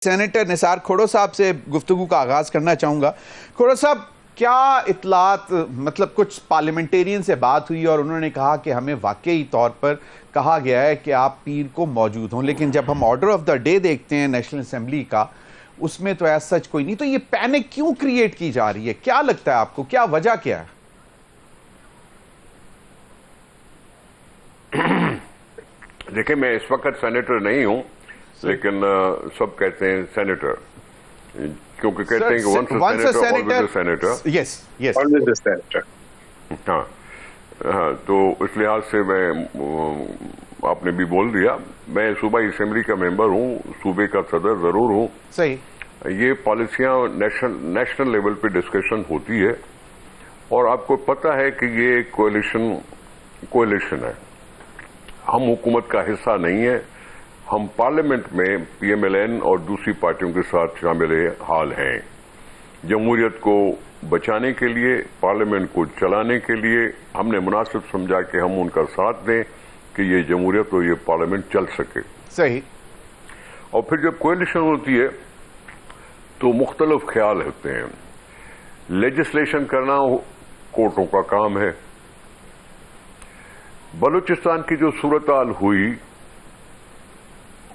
Senator Nisar खोड़ो साहब से गुफ्तगू का आगाज करना चाहूंगा। खोड़ो साहब, क्या इतलात, मतलब कुछ पार्लियामेंटेरियन से बात हुई और उन्होंने कहा कि हमें वाकई तौर पर कहा गया है कि आप पीर को मौजूद हों, लेकिन जब हम ऑर्डर ऑफ द डे देखते हैं नेशनल असेंबली का, उसमें तो ऐसा सच कोई नहीं। तो ये पैनिक क्यों क्रिएट की जा रही है? क्या लगता है आपको, क्या वजह क्या है? देखिए, मैं इस वक्त सेनेटर नहीं हूं, लेकिन सब कहते हैं सेनेटर, क्योंकि कहते हैं कि once a senator always a senator. Yes yes, always a senator. हाँ हाँ, तो इस लिहाज से मैं, आपने भी बोल दिया, मैं सूबाई असेंबली का मेंबर हूं, सूबे का सदर जरूर हूं। सही। ये पॉलिसियां नेशनल लेवल पे डिस्कशन होती है, और आपको पता है कि ये कोalition है, हम हुकूमत का हिस्सा नहीं है, हम पार्लियामेंट में पीएमएलएन और दूसरी पार्टियों के साथ शामिल हाल हैं। जमहूरियत को बचाने के लिए, पार्लियामेंट को चलाने के लिए हमने मुनासिब समझा कि हम उनका साथ दें कि ये जमहूरियत और ये पार्लियामेंट चल सके। सही। और फिर जब कोalition होती है तो मुख्तलिफ ख्याल होते हैं। लेजिस्लेशन करना कोर्टों का काम है। बलूचिस्तान की जो सूरत हाल हुई,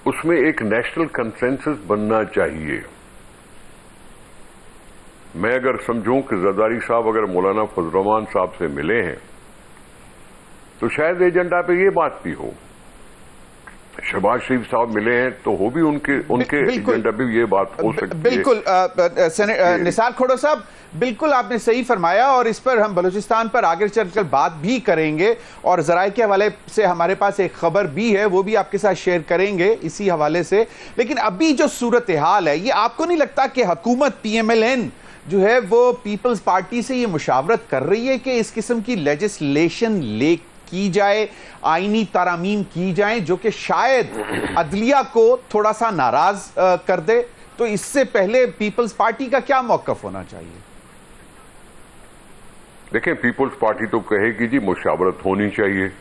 उसमें एक नेशनल कंसेंसस बनना चाहिए। मैं अगर समझूं कि जरदारी साहब अगर मौलाना फजल रहमान साहब से मिले हैं, तो शायद एजेंडा पे ये बात भी हो। शहबाज शरीफ साहब मिले हैं तो हो भी उनके एजेंडा पे ये बात हो सकती है। बिल्कुल निसार खोड़ो साहब, बिल्कुल आपने सही फरमाया, और इस पर हम बलूचिस्तान पर आगे चलकर बात भी करेंगे, और जराए के हवाले से हमारे पास एक खबर भी है, वो भी आपके साथ शेयर करेंगे इसी हवाले से। लेकिन अभी जो सूरत हाल है, ये आपको नहीं लगता कि हुकूमत पीएमएलएन जो है वो पीपल्स पार्टी से ये मुशावरत कर रही है कि इस किस्म की लेजिस्लेशन की जाए, आईनी तरामीम की जाए, जो कि शायद अदलिया को थोड़ा सा नाराज कर दे? तो इससे पहले पीपल्स पार्टी का क्या मौकफ होना चाहिए? देखिए, पीपल्स पार्टी तो कहेगी जी मुशावरत होनी चाहिए।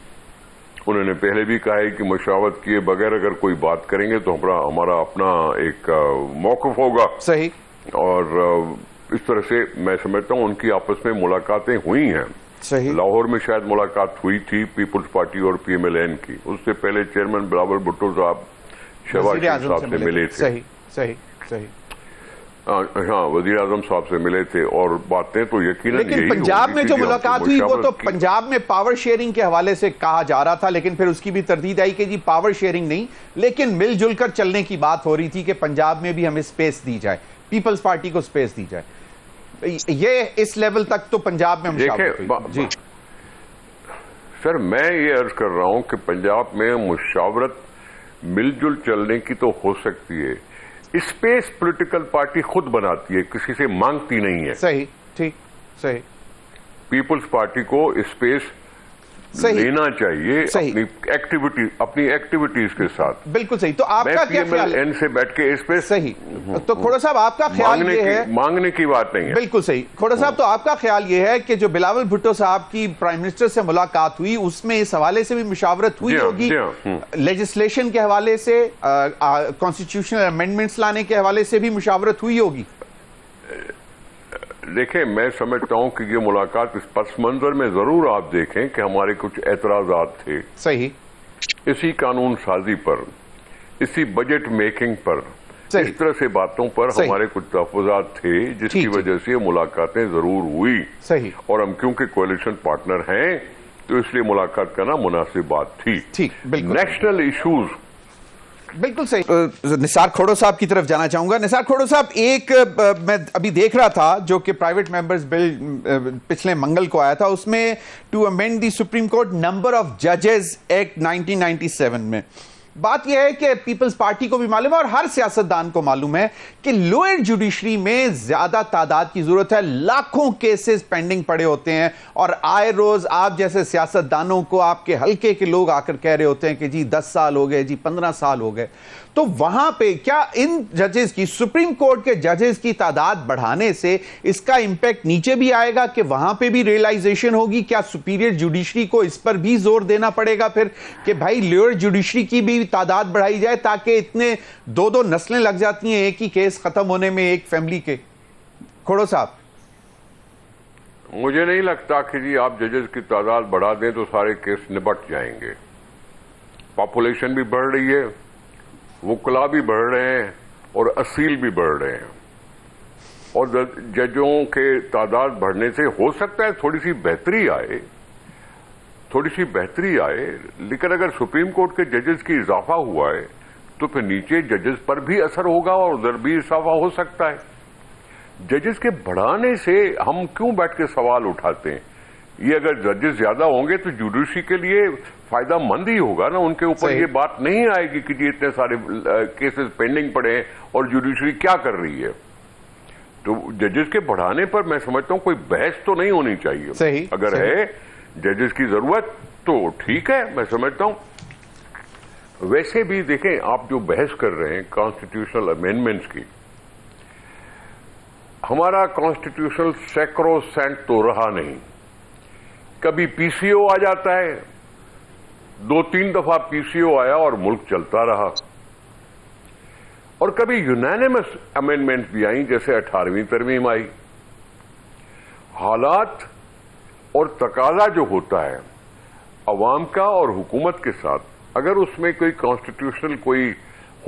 उन्होंने पहले भी कहा है कि मुशावरत किए बगैर अगर कोई बात करेंगे तो हमारा अपना एक मौकफ होगा। सही। और इस तरह से मैं समझता हूं उनकी आपस में मुलाकातें हुई हैं। सही। लाहौर में शायद मुलाकात हुई थी पीपल्स पार्टी और पीएमएलएन की। उससे पहले चेयरमैन बिलावल भुट्टो साहब शहबाज शरीफ साहब से मिले थे। सही सही सही। हाँ, वजीर आजम साहब से मिले थे, और बातें तो यकीनन यही। लेकिन पंजाब में जो मुलाकात हुई वो तो पंजाब में पावर शेयरिंग के हवाले से कहा जा रहा था, लेकिन फिर उसकी भी तरदीद आई कि जी पावर शेयरिंग नहीं, लेकिन मिलजुल कर चलने की बात हो रही थी कि पंजाब में भी हमें स्पेस दी जाए, पीपल्स पार्टी को स्पेस दी जाए। ये इस लेवल तक तो पंजाब में मुशावरत। जी सर, मैं ये अर्ज कर रहा हूं कि पंजाब में मुशावरत मिलजुल चलने की तो हो सकती है, स्पेस पॉलिटिकल पार्टी खुद बनाती है, किसी से मांगती नहीं है। सही। ठीक। सही। पीपल्स पार्टी को स्पेस लेना चाहिए अपनी एक्टिविटीज के साथ। बिल्कुल सही। तो आपका क्या ख्याल है? से बैठ के स्पेस। सही। तो खोड़ा साहब, आपका ख्याल ये है, मांगने की बात नहीं है। बिल्कुल सही। खोड़ा साहब, तो आपका ख्याल ये है कि जो बिलावल भुट्टो साहब की प्राइम मिनिस्टर से मुलाकात हुई, उसमें इस हवाले से भी मुशावरत हुई होगी, लेजिस्लेशन के हवाले से, कॉन्स्टिट्यूशनल अमेंडमेंट्स लाने के हवाले से भी मुशावरत हुई होगी? देखिए, मैं समझता हूं कि ये मुलाकात इस पस मंजर में जरूर आप देखें कि हमारे कुछ एतराजात थे। सही। इसी कानून साजी पर, इसी बजट मेकिंग पर, इस तरह से बातों पर हमारे कुछ तहफ़्फ़ुज़ात थे, जिसकी वजह से मुलाकातें जरूर हुई। सही। और हम क्योंकि कोalition पार्टनर हैं, तो इसलिए मुलाकात करना मुनासिब बात थी। ठीक। बिल्कुल। National issues. बिल्कुल सही। निसार खोड़ो साहब की तरफ जाना चाहूंगा। निसार खोड़ो साहब, एक मैं अभी देख रहा था जो कि प्राइवेट मेंबर्स बिल पिछले मंगल को आया था, उसमें to amend the supreme court number of जजेस एक्ट 1997 में बात यह है कि पीपल्स पार्टी को भी मालूम है और हर सियासतदान को मालूम है कि लोअर जुडिशरी में ज्यादा तादाद की जरूरत है। लाखों केसेस पेंडिंग पड़े होते हैं, और आए रोज आप जैसे सियासतदानों को आपके हल्के के लोग आकर कह रहे होते हैं कि जी 10 साल हो गए, जी 15 साल हो गए। तो वहां पे क्या इन जजेस की, सुप्रीम कोर्ट के जजेस की तादाद बढ़ाने से इसका इंपैक्ट नीचे भी आएगा कि वहां पे भी रियलाइजेशन होगी? क्या सुपीरियर जुडिशरी को इस पर भी जोर देना पड़ेगा फिर कि भाई लोअर जुडिशरी की भी तादाद बढ़ाई जाए, ताकि इतने दो नस्लें लग जाती हैं एक ही केस खत्म होने में एक फैमिली के? खोड़ो साहब, मुझे नहीं लगता कि जी आप जजेस की तादाद बढ़ा दें तो सारे केस निपट जाएंगे। पॉपुलेशन भी बढ़ रही है, वुकला भी बढ़ रहे हैं और असील भी बढ़ रहे हैं, और जजों के तादाद बढ़ने से हो सकता है थोड़ी सी बेहतरी आए, लेकिन अगर सुप्रीम कोर्ट के जजेस की इजाफा हुआ है तो फिर नीचे जजेस पर भी असर होगा और उधर भी इजाफा हो सकता है। जजेस के बढ़ाने से हम क्यों बैठ के सवाल उठाते हैं? ये अगर जजेस ज्यादा होंगे तो जुडिशरी के लिए फायदा मंद ही होगा ना, उनके ऊपर ये बात नहीं आएगी कि जी इतने सारे केसेस पेंडिंग पड़े हैं और जुडिशरी क्या कर रही है। तो जजेस के बढ़ाने पर मैं समझता हूं कोई बहस तो नहीं होनी चाहिए। सही, अगर सही। है जजेस की जरूरत तो ठीक है, मैं समझता हूं। वैसे भी देखें, आप जो बहस कर रहे हैं कॉन्स्टिट्यूशनल अमेंडमेंट्स की, हमारा कॉन्स्टिट्यूशनल सैक्रोसैंक्ट तो रहा नहीं। कभी पीसीओ आ जाता है, 2-3 दफा पीसीओ आया और मुल्क चलता रहा, और कभी यूनानिमस अमेंडमेंट भी आई, जैसे 18वीं तरमीम आई। हालात और तकाजा जो होता है अवाम का और हुकूमत के साथ, अगर उसमें कोई कॉन्स्टिट्यूशनल कोई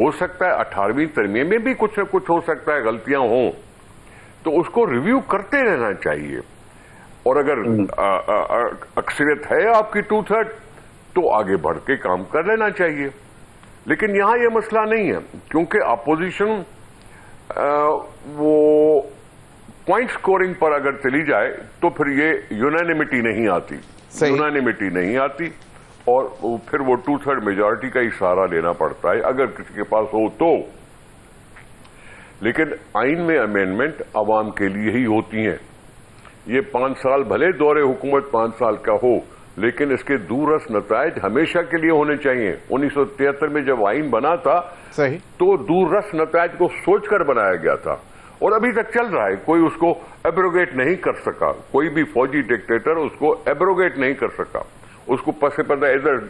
हो सकता है, 18वीं तरमीम में भी कुछ न कुछ हो सकता है, गलतियां हों, तो उसको रिव्यू करते रहना चाहिए। और अगर अक्सरियत है आपकी 2/3 तो आगे बढ़ के काम कर लेना चाहिए। लेकिन यहां यह मसला नहीं है, क्योंकि अपोजिशन वो पॉइंट स्कोरिंग पर अगर चली जाए तो फिर ये यूनानिमिटी नहीं आती, और फिर वो 2/3 मेजॉरिटी का ही सहारा लेना पड़ता है अगर किसी के पास हो तो। लेकिन आइन में अमेंडमेंट अवाम के लिए ही होती हैं। ये 5 साल भले दौरे हुकूमत 5 साल का हो, लेकिन इसके दूररस नतायज हमेशा के लिए होने चाहिए। 1973 में जब आइन बना था सही, तो दूररस नतायज को सोचकर बनाया गया था, और अभी तक चल रहा है। कोई उसको एब्रोगेट नहीं कर सका, कोई भी फौजी डिक्टेटर उसको एब्रोगेट नहीं कर सका। उसको पसे पर्दा इधर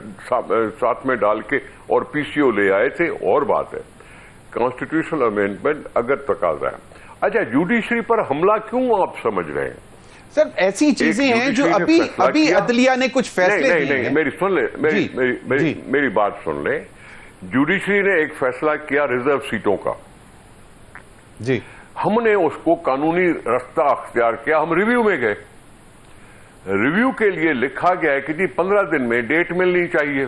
साथ में डाल के और पीसीओ ले आए थे, और बात है। कॉन्स्टिट्यूशनल अमेंडमेंट अगर तकाजा है। अच्छा, जुडिशरी पर हमला क्यों आप समझ रहे हैं? सर ऐसी चीजें हैं जो अभी अदलिया ने कुछ फैसले दिए हैं। मेरी सुन ले, मेरी बात सुन ले। जुडिशरी ने एक फैसला किया रिजर्व सीटों का जी, हमने उसको कानूनी रास्ता अख्तियार किया, हम रिव्यू में गए। रिव्यू के लिए लिखा गया है कि जी 15 दिन में डेट मिलनी चाहिए।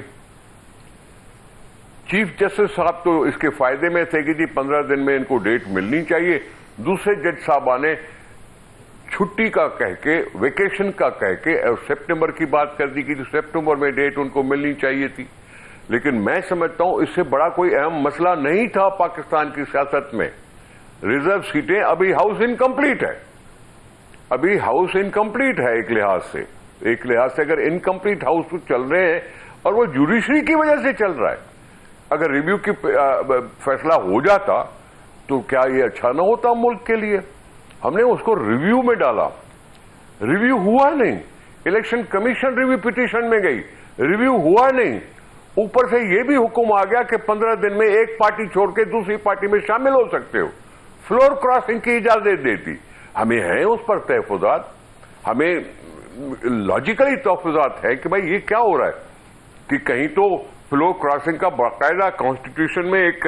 चीफ जस्टिस साहब तो इसके फायदे में थे कि जी 15 दिन में इनको डेट मिलनी चाहिए। दूसरे जज साहबा ने छुट्टी का कह के, वेकेशन का कह के सितंबर की बात कर दी कि सितंबर में डेट उनको मिलनी चाहिए थी। लेकिन मैं समझता हूं इससे बड़ा कोई अहम मसला नहीं था पाकिस्तान की सियासत में। रिजर्व सीटें अभी हाउस इनकम्प्लीट है, अभी हाउस इनकम्प्लीट है। एक लिहाज से अगर इनकम्प्लीट हाउस तो चल रहे हैं, और वो जुडिशरी की वजह से चल रहा है। अगर रिव्यू की फैसला हो जाता तो क्या ये अच्छा ना होता मुल्क के लिए? हमने उसको रिव्यू में डाला, रिव्यू हुआ नहीं। इलेक्शन कमीशन रिव्यू पिटीशन में गई, रिव्यू हुआ नहीं। ऊपर से ये भी हुक्म आ गया कि 15 दिन में एक पार्टी छोड़ के दूसरी पार्टी में शामिल हो सकते हो। फ्लोर क्रॉसिंग की इजाजत देती। हमें है उस पर तहफुजात, हमें लॉजिकली तहफुजात है कि भाई ये क्या हो रहा है कि कहीं तो फ्लोर क्रॉसिंग का बाकायदा कॉन्स्टिट्यूशन में एक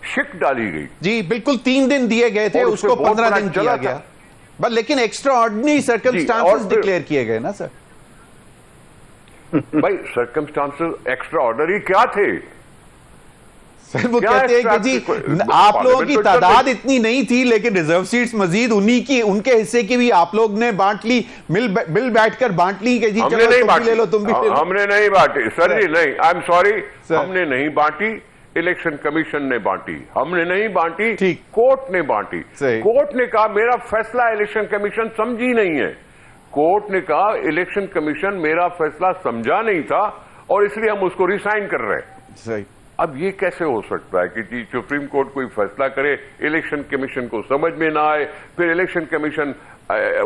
शिक डाली गई। जी बिल्कुल, 3 दिन दिए गए थे, उसको 15 दिन किया गया, बस लेकिन एक्स्ट्रा ऑर्डिनरी सर्कमस्टांसेस डिक्लेयर किए गए ना सर। भाई सर्कमस्टांसेस एक्स्ट्रा ऑर्डिनरी क्या थे? सर वो कहते हैं कि जी आप लोगों की तादाद इतनी नहीं थी, लेकिन रिजर्व सीट्स मजीद उनके हिस्से की भी आप लोग ने बांट ली, मिल बैठकर बांट ली कि जी चलो तुम भी ले लो, तुम भी ले लो। हमने नहीं बांटी सर जी, नहीं, आई एम सॉरी, हमने नहीं बांटी। इलेक्शन कमीशन ने बांटी, हमने नहीं बांटी, कोर्ट ने बांटी। कोर्ट ने कहा मेरा फैसला इलेक्शन कमीशन समझी नहीं है। कोर्ट ने कहा इलेक्शन कमीशन मेरा फैसला समझा नहीं था और इसलिए हम उसको रिसाइन कर रहे हैं। सही। अब ये कैसे हो सकता है कि जी सुप्रीम कोर्ट कोई फैसला करे, इलेक्शन कमीशन को समझ में ना आए, फिर इलेक्शन कमीशन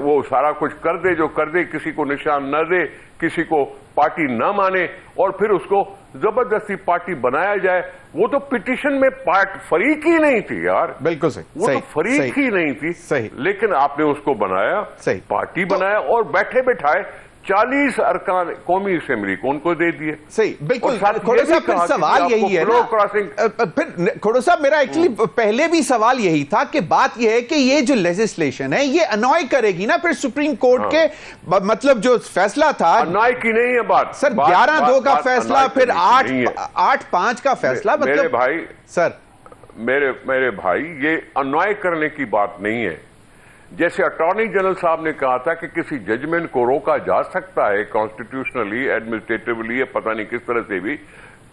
वो सारा कुछ कर दे जो कर दे, किसी को निशान न दे, किसी को पार्टी न माने, और फिर उसको जबरदस्ती पार्टी बनाया जाए। वो तो पिटीशन में फरीक ही नहीं थी यार, बिल्कुल सही, वो सही, तो फरीक ही नहीं थी, सही। लेकिन आपने उसको बनाया, सही। पार्टी बनाया और बैठे बैठाए 40 अरकान कौमी असेंबली को उनको दे दिए। सही, बिल्कुल। और साथ खोड़ो ये भी साहब, फिर कहा कि सवाल आपको यही है फ्लो ना, क्रॉसिंग फिर खोड़ो साहब मेरा एक्चुअली पहले भी सवाल यही था कि बात यह है कि ये जो लेजिस्लेशन है ये अनॉय करेगी ना फिर सुप्रीम कोर्ट के, मतलब जो फैसला था अन्याय की नहीं है बात सर, 11-2 का फैसला, फिर अन्याय की नहीं है। 8-5 का फैसला, मेरे मतलब भाई सर मेरे भाई, ये अन्याय करने की बात नहीं है। जैसे अटॉर्नी जनरल साहब ने कहा था कि किसी जजमेंट को रोका जा सकता है कॉन्स्टिट्यूशनली, एडमिनिस्ट्रेटिवली, या पता नहीं किस तरह से भी,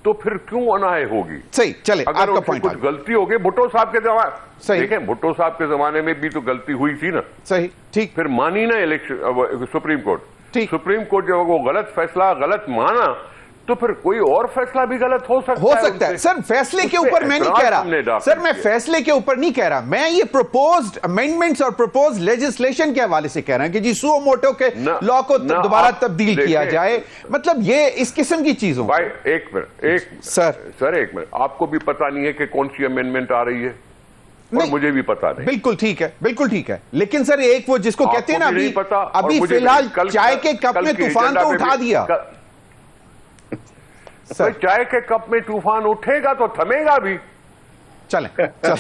तो फिर क्यों अनाय होगी? सही, चले अगर आपका उससे पॉइंट कुछ गलती होगी, भुट्टो साहब के जमाने, सही। देखें भुट्टो साहब के जमाने में भी तो गलती हुई थी ना, सही, ठीक, फिर मानी ना इलेक्शन सुप्रीम कोर्ट, ठीक। सुप्रीम कोर्ट जब वो गलत फैसला गलत माना, तो फिर कोई और फैसला भी गलत हो सकता है। सर फैसले के ऊपर मैं नहीं कह रहा, सर मैं फैसले के ऊपर नहीं कह रहा, मैं ये प्रपोज्ड अमेंडमेंट्स और प्रपोज्ड लेजिस्लेशन के हवाले से कह रहा हूं कि जी सुओ मोटो के लॉ को दोबारा तब्दील किया जाए, मतलब ये इस किस्म की चीजों। भाई एक मिनट, सर एक मिनट, आपको भी पता नहीं है कि कौन सी अमेंडमेंट आ रही है? और मुझे भी पता नहीं। बिल्कुल ठीक है, बिल्कुल ठीक है, लेकिन सर एक वो जिसको कहते हैं ना, अभी फिलहाल चाय के कप में तूफान तो उठा दिया सर, चाय के कप में तूफान उठेगा तो थमेगा भी। चलें।